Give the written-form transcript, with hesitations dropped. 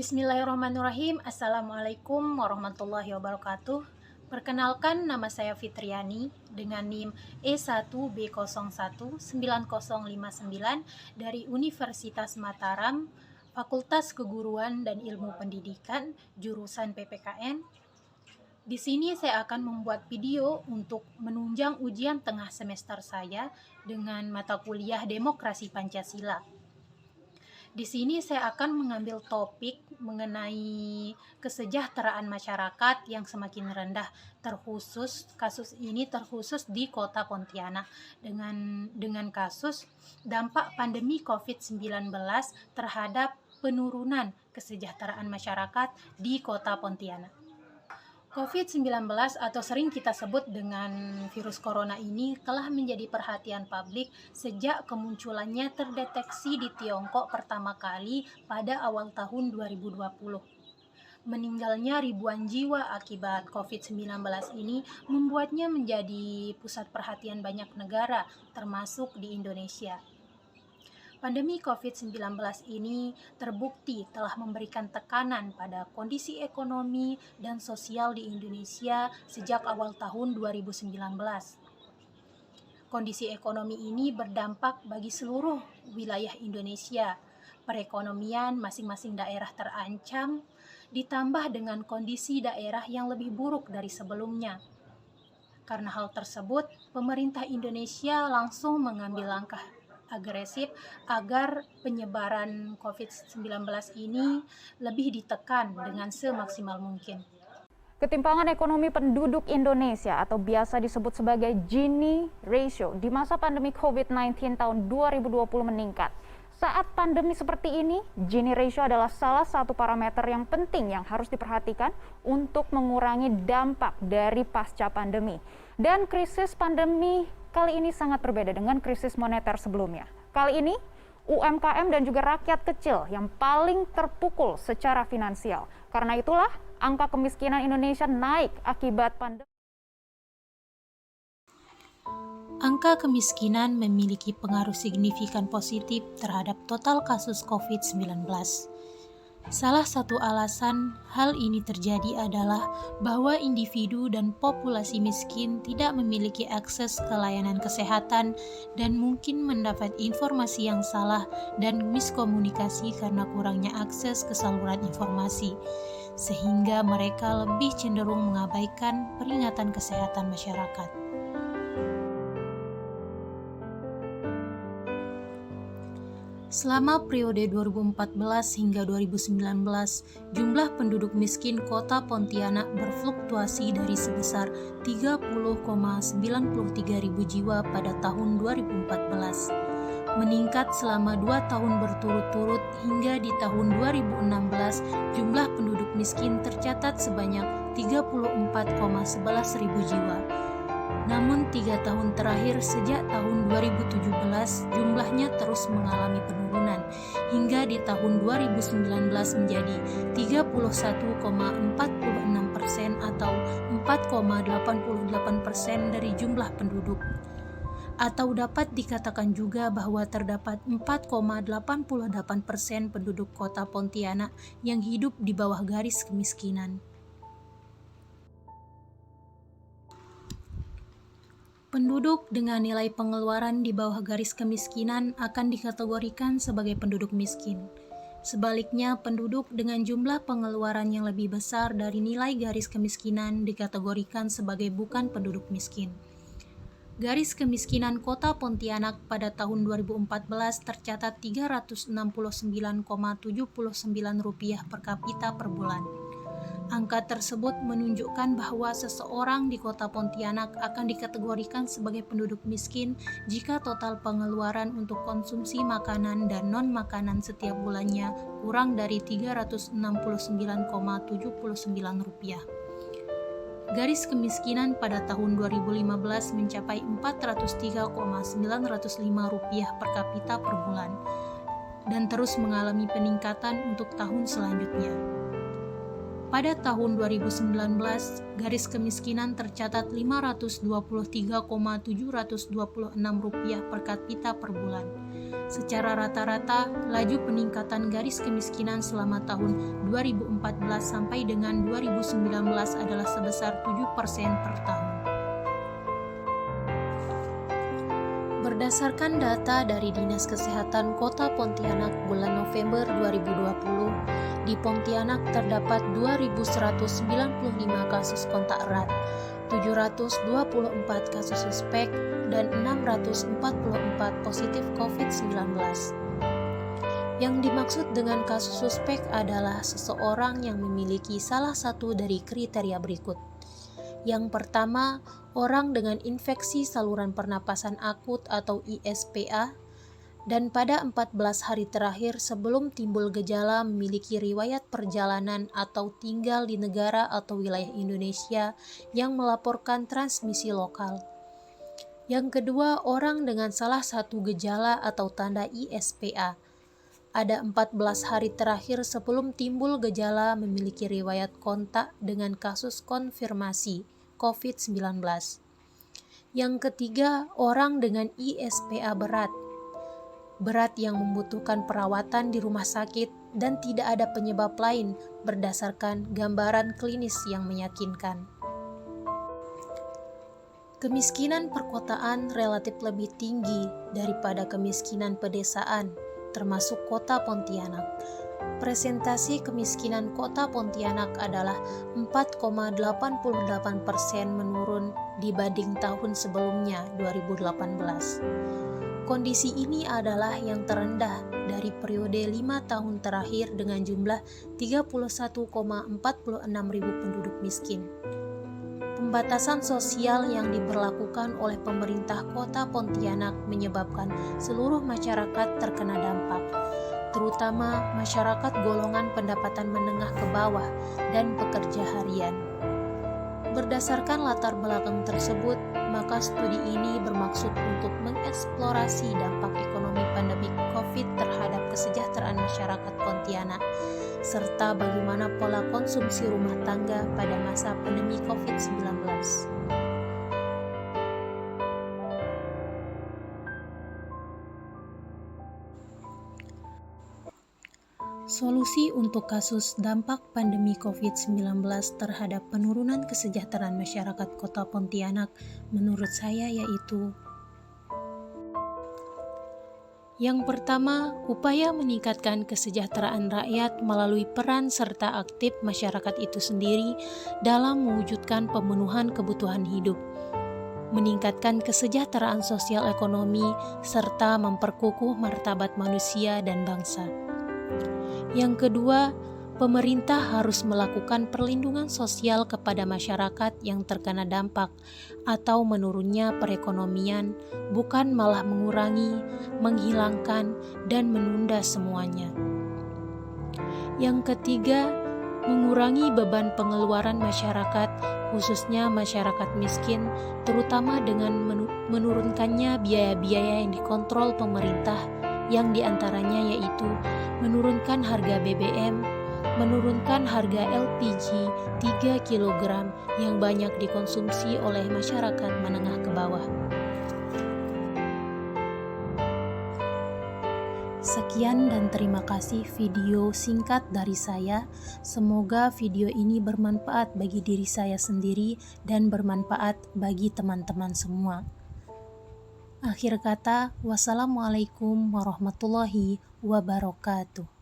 Bismillahirrahmanirrahim. Assalamualaikum warahmatullahi wabarakatuh. Perkenalkan, nama saya Fitriani dengan NIM E1B019059 dari Universitas Mataram, Fakultas Keguruan dan Ilmu Pendidikan, jurusan PPKN. Di sini saya akan membuat video untuk menunjang ujian tengah semester saya dengan mata kuliah Demokrasi Pancasila. Di sini saya akan mengambil topik mengenai kesejahteraan masyarakat yang semakin rendah, kasus ini terkhusus di Kota Pontianak dengan kasus dampak pandemi COVID-19 terhadap penurunan kesejahteraan masyarakat di Kota Pontianak. COVID-19 atau sering kita sebut dengan virus corona ini telah menjadi perhatian publik sejak kemunculannya terdeteksi di Tiongkok pertama kali pada awal tahun 2020. Meninggalnya ribuan jiwa akibat COVID-19 ini membuatnya menjadi pusat perhatian banyak negara, termasuk di Indonesia. Pandemi COVID-19 ini terbukti telah memberikan tekanan pada kondisi ekonomi dan sosial di Indonesia sejak awal tahun 2019. Kondisi ekonomi ini berdampak bagi seluruh wilayah Indonesia. Perekonomian masing-masing daerah terancam, ditambah dengan kondisi daerah yang lebih buruk dari sebelumnya. Karena hal tersebut, pemerintah Indonesia langsung mengambil langkah agresif agar penyebaran COVID-19 ini lebih ditekan dengan semaksimal mungkin. Ketimpangan ekonomi penduduk Indonesia atau biasa disebut sebagai Gini Ratio di masa pandemi COVID-19 tahun 2020 meningkat. Saat pandemi seperti ini, Gini Ratio adalah salah satu parameter yang penting yang harus diperhatikan untuk mengurangi dampak dari pasca pandemi. Dan krisis pandemi kali ini sangat berbeda dengan krisis moneter sebelumnya. Kali ini, UMKM dan juga rakyat kecil yang paling terpukul secara finansial. Karena itulah, angka kemiskinan Indonesia naik akibat pandemi. Angka kemiskinan memiliki pengaruh signifikan positif terhadap total kasus COVID-19. Salah satu alasan hal ini terjadi adalah bahwa individu dan populasi miskin tidak memiliki akses ke layanan kesehatan dan mungkin mendapat informasi yang salah dan miskomunikasi karena kurangnya akses ke saluran informasi, sehingga mereka lebih cenderung mengabaikan peringatan kesehatan masyarakat. Selama periode 2014 hingga 2019, jumlah penduduk miskin Kota Pontianak berfluktuasi dari sebesar 30,93 ribu jiwa pada tahun 2014, meningkat selama 2 tahun berturut-turut hingga di tahun 2016 jumlah penduduk miskin tercatat sebanyak 34,11 ribu jiwa. Namun 3 tahun terakhir sejak tahun 2017 jumlahnya terus mengalami penurunan hingga di tahun 2019 menjadi 31,46% atau 4,88% dari jumlah penduduk. Atau dapat dikatakan juga bahwa terdapat 4,88% penduduk Kota Pontianak yang hidup di bawah garis kemiskinan. Penduduk dengan nilai pengeluaran di bawah garis kemiskinan akan dikategorikan sebagai penduduk miskin. Sebaliknya, penduduk dengan jumlah pengeluaran yang lebih besar dari nilai garis kemiskinan dikategorikan sebagai bukan penduduk miskin. Garis kemiskinan Kota Pontianak pada tahun 2014 tercatat Rp369,79 per kapita per bulan. Angka tersebut menunjukkan bahwa seseorang di Kota Pontianak akan dikategorikan sebagai penduduk miskin jika total pengeluaran untuk konsumsi makanan dan non-makanan setiap bulannya kurang dari Rp369,79. Garis kemiskinan pada tahun 2015 mencapai Rp403,905 per kapita per bulan dan terus mengalami peningkatan untuk tahun selanjutnya. pada tahun 2019, garis kemiskinan tercatat Rp523,726 per kapita per bulan. Secara rata-rata, laju peningkatan garis kemiskinan selama tahun 2014 sampai dengan 2019 adalah sebesar 7% per tahun. Berdasarkan data dari Dinas Kesehatan Kota Pontianak bulan November 2020, di Pontianak terdapat 2.195 kasus kontak erat, 724 kasus suspek, dan 644 positif COVID-19. Yang dimaksud dengan kasus suspek adalah seseorang yang memiliki salah satu dari kriteria berikut. Yang pertama, orang dengan infeksi saluran pernapasan akut atau ISPA, dan pada 14 hari terakhir sebelum timbul gejala memiliki riwayat perjalanan atau tinggal di negara atau wilayah Indonesia yang melaporkan transmisi lokal. Yang kedua, orang dengan salah satu gejala atau tanda ISPA. Ada 14 hari terakhir sebelum timbul gejala memiliki riwayat kontak dengan kasus konfirmasi COVID-19. Yang ketiga, orang dengan ISPA berat yang membutuhkan perawatan di rumah sakit dan tidak ada penyebab lain berdasarkan gambaran klinis yang meyakinkan. Kemiskinan perkotaan relatif lebih tinggi daripada kemiskinan pedesaan, termasuk kota Pontianak. Presentasi kemiskinan kota Pontianak adalah 4,88% menurun dibanding tahun sebelumnya 2018. Kondisi ini adalah yang terendah dari periode 5 tahun terakhir dengan jumlah 31,46 ribu penduduk miskin. Pembatasan sosial yang diberlakukan oleh pemerintah kota Pontianak menyebabkan seluruh masyarakat terkena dampak, terutama masyarakat golongan pendapatan menengah ke bawah dan pekerja harian. Berdasarkan latar belakang tersebut, maka studi ini bermaksud untuk mengeksplorasi dampak ekonomi pandemi COVID terhadap kesejahteraan masyarakat Pontianak, serta bagaimana pola konsumsi rumah tangga pada masa pandemi COVID-19. Solusi untuk kasus dampak pandemi COVID-19 terhadap penurunan kesejahteraan masyarakat Kota Pontianak menurut saya yaitu: yang pertama, upaya meningkatkan kesejahteraan rakyat melalui peran serta aktif masyarakat itu sendiri dalam mewujudkan pemenuhan kebutuhan hidup, meningkatkan kesejahteraan sosial ekonomi, serta memperkukuh martabat manusia dan bangsa. Yang kedua, pemerintah harus melakukan perlindungan sosial kepada masyarakat yang terkena dampak atau menurunnya perekonomian, bukan malah mengurangi, menghilangkan, dan menunda semuanya. Yang ketiga, mengurangi beban pengeluaran masyarakat, khususnya masyarakat miskin, terutama dengan menurunkannya biaya-biaya yang dikontrol pemerintah, yang diantaranya yaitu menurunkan harga BBM, menurunkan harga LPG 3 kg yang banyak dikonsumsi oleh masyarakat menengah ke bawah. Sekian dan terima kasih video singkat dari saya. Semoga video ini bermanfaat bagi diri saya sendiri dan bermanfaat bagi teman-teman semua. Akhir kata, wassalamualaikum warahmatullahi wabarakatuh.